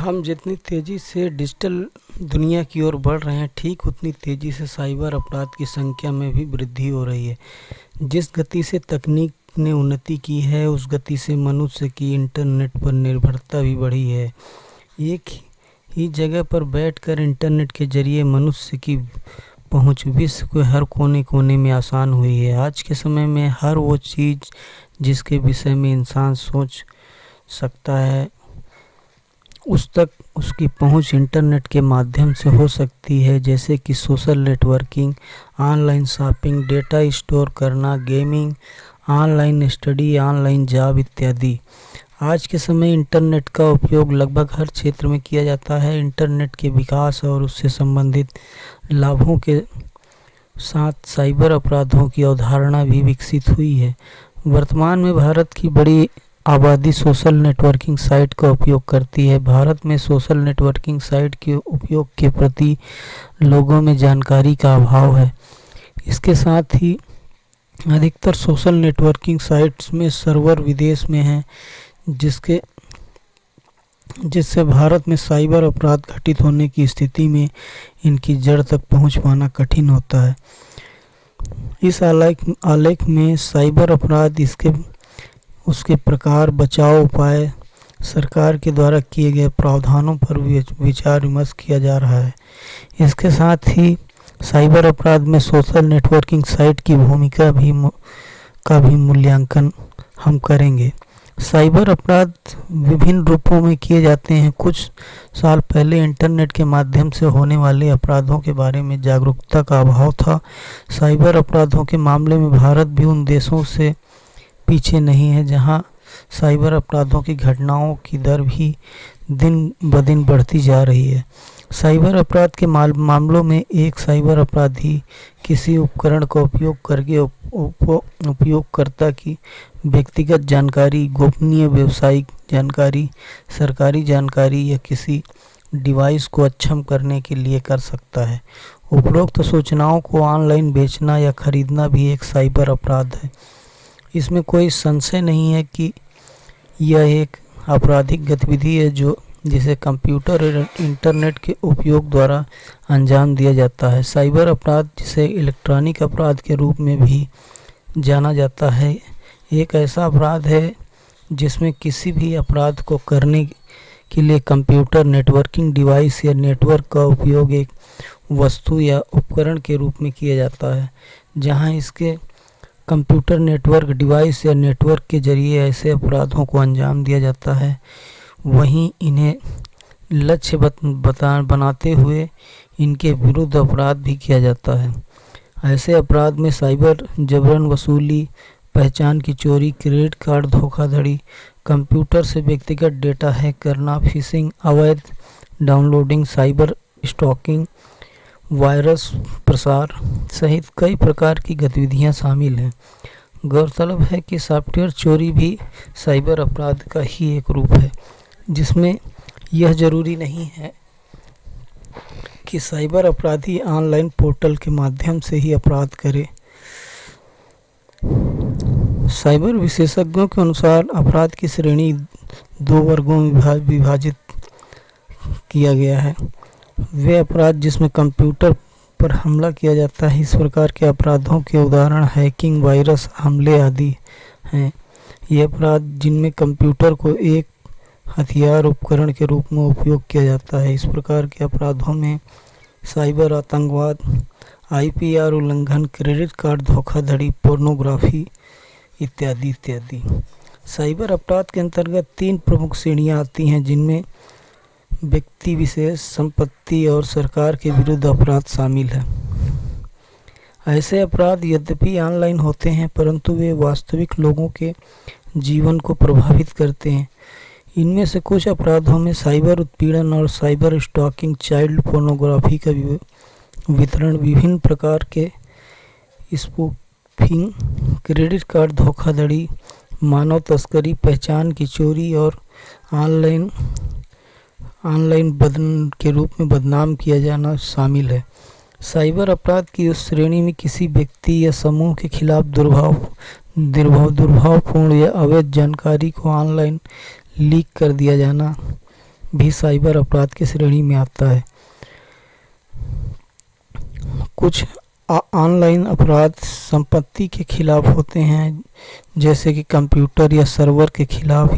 हम जितनी तेज़ी से डिजिटल दुनिया की ओर बढ़ रहे हैं, ठीक उतनी तेज़ी से साइबर अपराध की संख्या में भी वृद्धि हो रही है। जिस गति से तकनीक ने उन्नति की है, उस गति से मनुष्य की इंटरनेट पर निर्भरता भी बढ़ी है। एक ही जगह पर बैठकर इंटरनेट के जरिए मनुष्य की पहुंच विश्व के हर कोने कोने में आसान हुई है। आज के समय में हर वो चीज़ जिसके विषय में इंसान सोच सकता है, उस तक उसकी पहुंच इंटरनेट के माध्यम से हो सकती है, जैसे कि social networking, online shopping, data store करना, gaming, online study, online job इत्यादि। आज के समय इंटरनेट का उपयोग लगभग हर क्षेत्र में किया जाता है। इंटरनेट के विकास और उससे संबंधित लाभों के साथ साइबर अपराधों की अवधारणा भी विकसित हुई है। वर्तमान में भारत की बड़ी आबादी सोशल नेटवर्किंग साइट का उपयोग करती है। भारत में सोशल नेटवर्किंग साइट के उपयोग के प्रति लोगों में जानकारी का अभाव है। इसके साथ ही अधिकतर सोशल नेटवर्किंग साइट्स में सर्वर विदेश में हैं, जिससे भारत में साइबर अपराध घटित होने की स्थिति में इनकी जड़ तक पहुंच पाना कठिन होता है। इस आलेख में साइबर अपराध, उसके प्रकार, बचाव उपाय, सरकार के द्वारा किए गए प्रावधानों पर विचार विमर्श किया जा रहा है। इसके साथ ही साइबर अपराध में सोशल नेटवर्किंग साइट की भूमिका का भी मूल्यांकन हम करेंगे। साइबर अपराध विभिन्न रूपों में किए जाते हैं। कुछ साल पहले इंटरनेट के माध्यम से होने वाले अपराधों के बारे में जागरूकता का अभाव था। साइबर अपराधों के मामले में भारत भी उन देशों से पीछे नहीं है जहां साइबर अपराधों की घटनाओं की दर भी दिन ब दिन बढ़ती जा रही है। साइबर अपराध के मामलों में एक साइबर अपराधी किसी उपकरण का उपयोग करके उपयोगकर्ता की व्यक्तिगत जानकारी, गोपनीय व्यावसायिक जानकारी, सरकारी जानकारी या किसी डिवाइस को अक्षम करने के लिए कर सकता है। उपरोक्त सूचनाओं को ऑनलाइन बेचना या खरीदना भी एक साइबर अपराध है। इसमें कोई संशय नहीं है कि यह एक आपराधिक गतिविधि है जिसे कंप्यूटर और इंटरनेट के उपयोग द्वारा अंजाम दिया जाता है। साइबर अपराध, जिसे इलेक्ट्रॉनिक अपराध के रूप में भी जाना जाता है, एक ऐसा अपराध है जिसमें किसी भी अपराध को करने के लिए कंप्यूटर, नेटवर्किंग डिवाइस या नेटवर्क का उपयोग एक वस्तु या उपकरण के रूप में किया जाता है। जहां इसके कंप्यूटर, नेटवर्क डिवाइस या नेटवर्क के जरिए ऐसे अपराधों को अंजाम दिया जाता है, वहीं इन्हें लक्ष्य बनाते हुए इनके विरुद्ध अपराध भी किया जाता है। ऐसे अपराध में साइबर जबरन वसूली, पहचान की चोरी, क्रेडिट कार्ड धोखाधड़ी, कंप्यूटर से व्यक्तिगत डेटा हैक करना, फिशिंग, अवैध डाउनलोडिंग, साइबर स्टॉकिंग, वायरस प्रसार सहित कई प्रकार की गतिविधियां शामिल हैं। गौरतलब है कि सॉफ्टवेयर चोरी भी साइबर अपराध का ही एक रूप है, जिसमें यह जरूरी नहीं है कि साइबर अपराधी ऑनलाइन पोर्टल के माध्यम से ही अपराध करे। साइबर विशेषज्ञों के अनुसार अपराध की श्रेणी 2 वर्गों में विभाजित किया गया है। वे अपराध जिसमें कंप्यूटर पर हमला किया जाता है। इस प्रकार के अपराधों के उदाहरण हैकिंग, वायरस हमले आदि हैं। ये अपराध जिनमें कंप्यूटर को एक हथियार उपकरण के रूप में उपयोग किया जाता है। इस प्रकार के अपराधों में साइबर आतंकवाद, IPR उल्लंघन, क्रेडिट कार्ड धोखाधड़ी, पोर्नोग्राफी इत्यादि इत्यादि। साइबर अपराध के अंतर्गत 3 प्रमुख श्रेणियां आती हैं, जिनमें व्यक्ति विशेष, संपत्ति और सरकार के विरुद्ध अपराध शामिल है। ऐसे अपराध यद्यपि ऑनलाइन होते हैं, परंतु वे वास्तविक लोगों के जीवन को प्रभावित करते हैं। इनमें से कुछ अपराधों में साइबर उत्पीड़न और साइबर स्टॉकिंग, चाइल्ड पोर्नोग्राफी का वितरण, विभिन्न प्रकार के स्पूफिंग, क्रेडिट कार्ड धोखाधड़ी, मानव तस्करी, पहचान की चोरी और ऑनलाइन के रूप में बदनाम किया जाना शामिल है। साइबर अपराध की उस श्रेणी में किसी व्यक्ति या समूह के खिलाफ दुर्भावपूर्ण या अवैध जानकारी को ऑनलाइन लीक कर दिया जाना, भी साइबर अपराध की श्रेणी में आता है। कुछ ऑनलाइन अपराध संपत्ति के खिलाफ होते हैं, जैसे कि कंप्यूटर या सर्वर के खिलाफ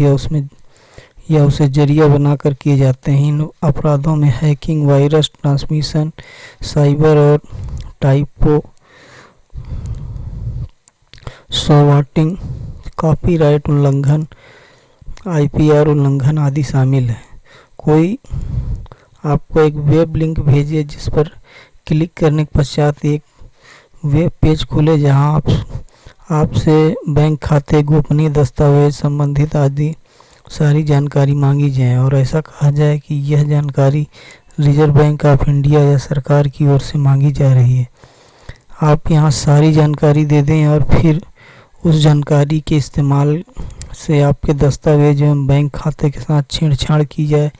या उसे जरिया बनाकर किए जाते हैं। इन अपराधों में हैकिंग, वायरस ट्रांसमिशन, साइबर और टाइपो सॉर्टिंग, कॉपीराइट उल्लंघन, आईपीआर उल्लंघन आदि शामिल है। कोई आपको एक वेब लिंक भेजे जिस पर क्लिक करने के पश्चात एक वेब पेज खुले जहां आपसे बैंक खाते, गोपनीय दस्तावेज, संबंधित आदि सारी जानकारी मांगी जाए और ऐसा कहा जाए कि यह जानकारी रिजर्व बैंक ऑफ इंडिया या सरकार की ओर से मांगी जा रही है। आप यहां सारी जानकारी दे दें और फिर उस जानकारी के इस्तेमाल से आपके दस्तावेज एवं बैंक खाते के साथ छेड़छाड़ की जाए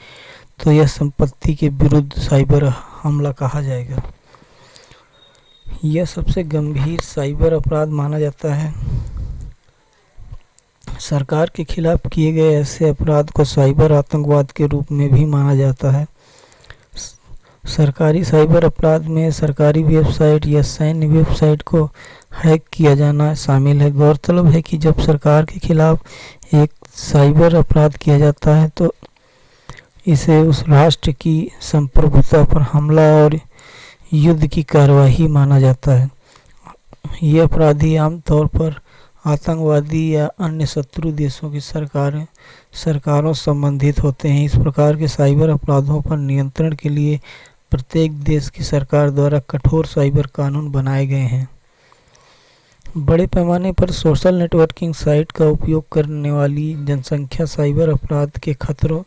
तो यह संपत्ति के विरुद्ध साइबर हमला कहा जाएगा। यह सबसे गंभीर साइबर अपराध माना जाता है। सरकार के खिलाफ किए गए ऐसे अपराध को साइबर आतंकवाद के रूप में भी माना जाता है। सरकारी साइबर अपराध में सरकारी वेबसाइट या सैन्य वेबसाइट को हैक किया जाना शामिल है। गौरतलब है कि जब सरकार के खिलाफ एक साइबर अपराध किया जाता है तो इसे उस राष्ट्र की संप्रभुता पर हमला और युद्ध की कार्यवाही माना जाता है। ये अपराधी आमतौर पर आतंकवादी या अन्य शत्रु देशों की सरकारों संबंधित होते हैं। इस प्रकार के साइबर अपराधों पर नियंत्रण के लिए प्रत्येक देश की सरकार द्वारा कठोर साइबर कानून बनाए गए हैं। बड़े पैमाने पर सोशल नेटवर्किंग साइट का उपयोग करने वाली जनसंख्या साइबर अपराध के खतरों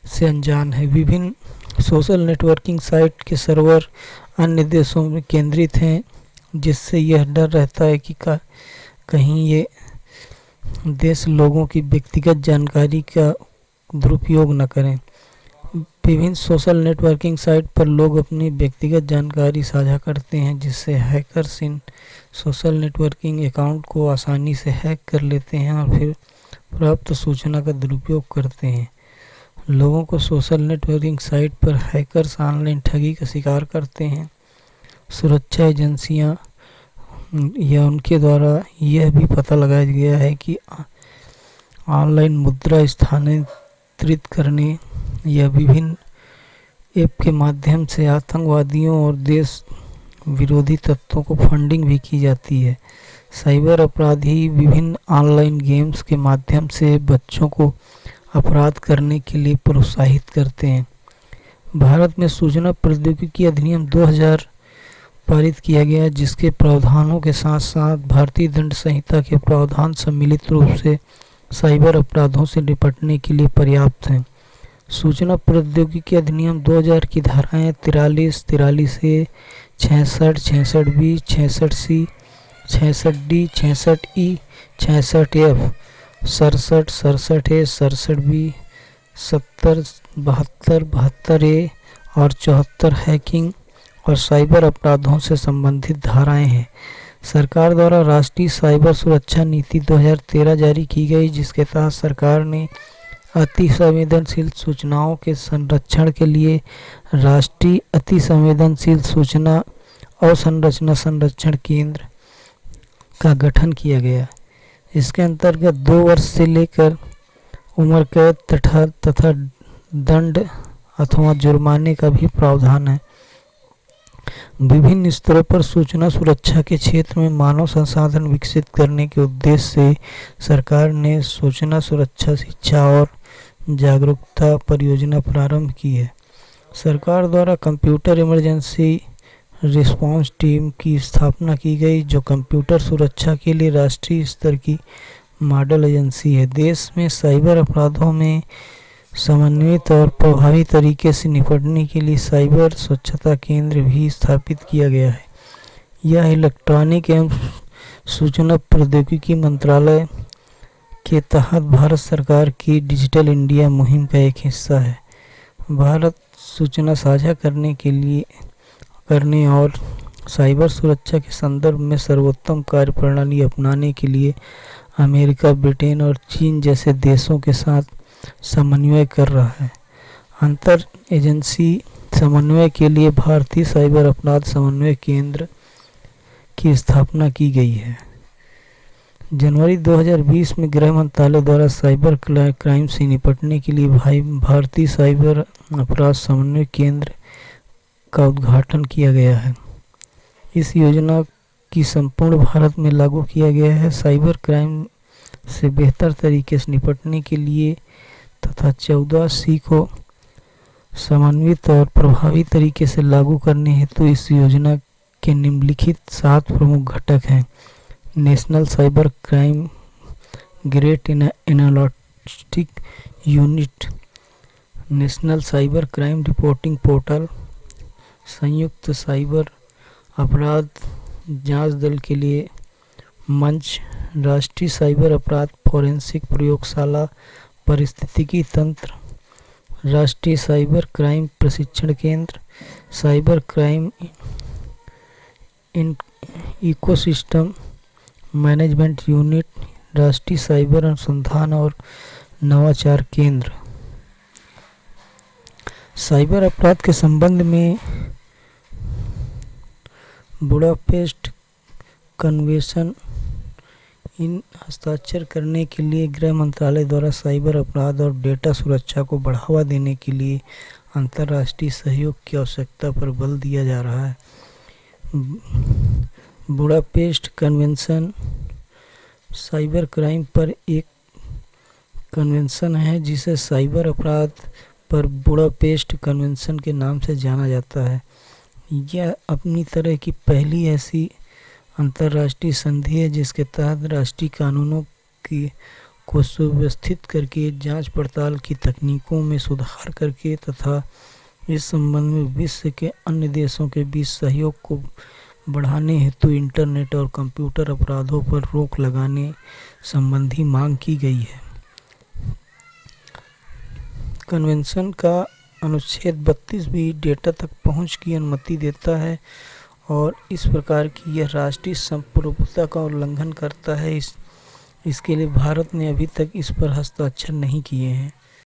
से अनजान है। विभिन्न सोशल नेटवर्किंग साइट के सर्वर अन्य देशों में केंद्रित हैं, जिससे यह डर रहता है कि कहीं ये देश लोगों की व्यक्तिगत जानकारी का दुरुपयोग न करें। विभिन्न सोशल नेटवर्किंग साइट पर लोग अपनी व्यक्तिगत जानकारी साझा करते हैं, जिससे हैकर्स इन सोशल नेटवर्किंग अकाउंट को आसानी से हैक कर लेते हैं और फिर प्राप्त सूचना का दुरुपयोग करते हैं। लोगों को सोशल नेटवर्किंग साइट पर हैकर्स ऑनलाइन ठगी का शिकार करते हैं। सुरक्षा एजेंसियां या उनके द्वारा यह भी पता लगाया गया है कि ऑनलाइन मुद्रा स्थानांतरित करने या विभिन्न ऐप के माध्यम से आतंकवादियों और देश विरोधी तत्वों को फंडिंग भी की जाती है। साइबर अपराधी विभिन्न ऑनलाइन गेम्स के माध्यम से बच्चों को अपराध करने के लिए प्रोत्साहित करते हैं। भारत में सूचना प्रौद्योगिकी अधिनियम 2000 पारित किया गया, जिसके प्रावधानों के साथ साथ भारतीय दंड संहिता के प्रावधान सम्मिलित रूप से साइबर अपराधों से निपटने के लिए पर्याप्त हैं। सूचना प्रौद्योगिकी अधिनियम 2000 की धाराएं 43, 43A, 66, 66B, 66C, 66D, 66E, 66F, 67, 67A, 67B, 70, 72, 72A और 74 हैकिंग और साइबर अपराधों से संबंधित धाराएं हैं। सरकार द्वारा राष्ट्रीय साइबर सुरक्षा नीति 2013 जारी की गई, जिसके तहत सरकार ने अति संवेदनशील सूचनाओं के संरक्षण के लिए राष्ट्रीय अति संवेदनशील सूचना अवसंरचना संरक्षण केंद्र का गठन किया गया। इसके अंतर्गत 2 वर्ष से लेकर उम्र कैद तथा दंड अथवा जुर्माने का भी प्रावधान है। विभिन्न स्तरों पर सूचना सुरक्षा के क्षेत्र में मानव संसाधन विकसित करने के उद्देश्य से सरकार ने सूचना सुरक्षा शिक्षा और जागरूकता परियोजना प्रारंभ की है। सरकार द्वारा कंप्यूटर इमरजेंसी रिस्पांस टीम की स्थापना की गई, जो कंप्यूटर सुरक्षा के लिए राष्ट्रीय स्तर की मॉडल एजेंसी है। देश में साइबर अपराधों में समन्वित और प्रभावी तरीके से निपटने के लिए साइबर स्वच्छता केंद्र भी स्थापित किया गया है। यह इलेक्ट्रॉनिक एवं सूचना प्रौद्योगिकी मंत्रालय के तहत भारत सरकार की डिजिटल इंडिया मुहिम का एक हिस्सा है। भारत सूचना साझा करने और साइबर सुरक्षा के संदर्भ में सर्वोत्तम कार्यप्रणाली अपनाने के लिए अमेरिका, ब्रिटेन और चीन जैसे देशों के साथ समन्वय कर रहा है। अंतर एजेंसी समन्वय के लिए भारतीय साइबर अपराध समन्वय केंद्र की स्थापना की गई है। जनवरी 2020 में गृह मंत्रालय द्वारा साइबर क्राइम से निपटने के लिए भारतीय साइबर अपराध समन्वय केंद्र का उद्घाटन किया गया है। इस योजना की संपूर्ण भारत में लागू किया गया है। साइबर क्राइम से बेहतर तरीके से निपटने के लिए तथा 14C को समन्वित और प्रभावी तरीके से लागू करने हेतु इस योजना के निम्नलिखित 7 प्रमुख घटक हैं। National cyber crime great analytic unit, national cyber crime reporting portal, संयुक्त साइबर अपराध जांच दल के लिए मंच, राष्ट्रीय साइबर अपराध फोरेंसिक प्रयोगशाला, पारिस्थितिकी तंत्र, राष्ट्रीय साइबर क्राइम प्रशिक्षण केंद्र, cyber crime ecosystem management unit, राष्ट्रीय साइबर अनुसंधान और नवाचार केंद्र। साइबर अपराध के संबंध में बुडापेस्ट कन्वेंशन इन हस्ताक्षर करने के लिए गृह मंत्रालय द्वारा साइबर अपराध और डेटा सुरक्षा को बढ़ावा देने के लिए अंतर्राष्ट्रीय सहयोग की आवश्यकता पर बल दिया जा रहा है। बुडापेस्ट कन्वेंशन साइबर क्राइम पर एक कन्वेंशन है जिसे साइबर अपराध पर बुडापेस्ट कन्वेंशन के नाम से जाना जाता है। यह अपनी तरह की पहली ऐसी अंतर्राष्ट्रीय संधि है जिसके तहत राष्ट्रीय कानूनों को सुव्यवस्थित करके जांच पड़ताल की तकनीकों में सुधार करके तथा इस संबंध में विश्व के अन्य देशों के बीच सहयोग को बढ़ाने हेतु इंटरनेट और कंप्यूटर अपराधों पर रोक लगाने संबंधी मांग की गई है। कन्वेंशन का अनुच्छेद 32 भी डेटा तक पहुंच की अनुमति देता है और इस प्रकार की यह राष्ट्रीय संप्रभुता का उल्लंघन करता है। इसके लिए भारत ने अभी तक इस पर हस्ताक्षर नहीं किए हैं।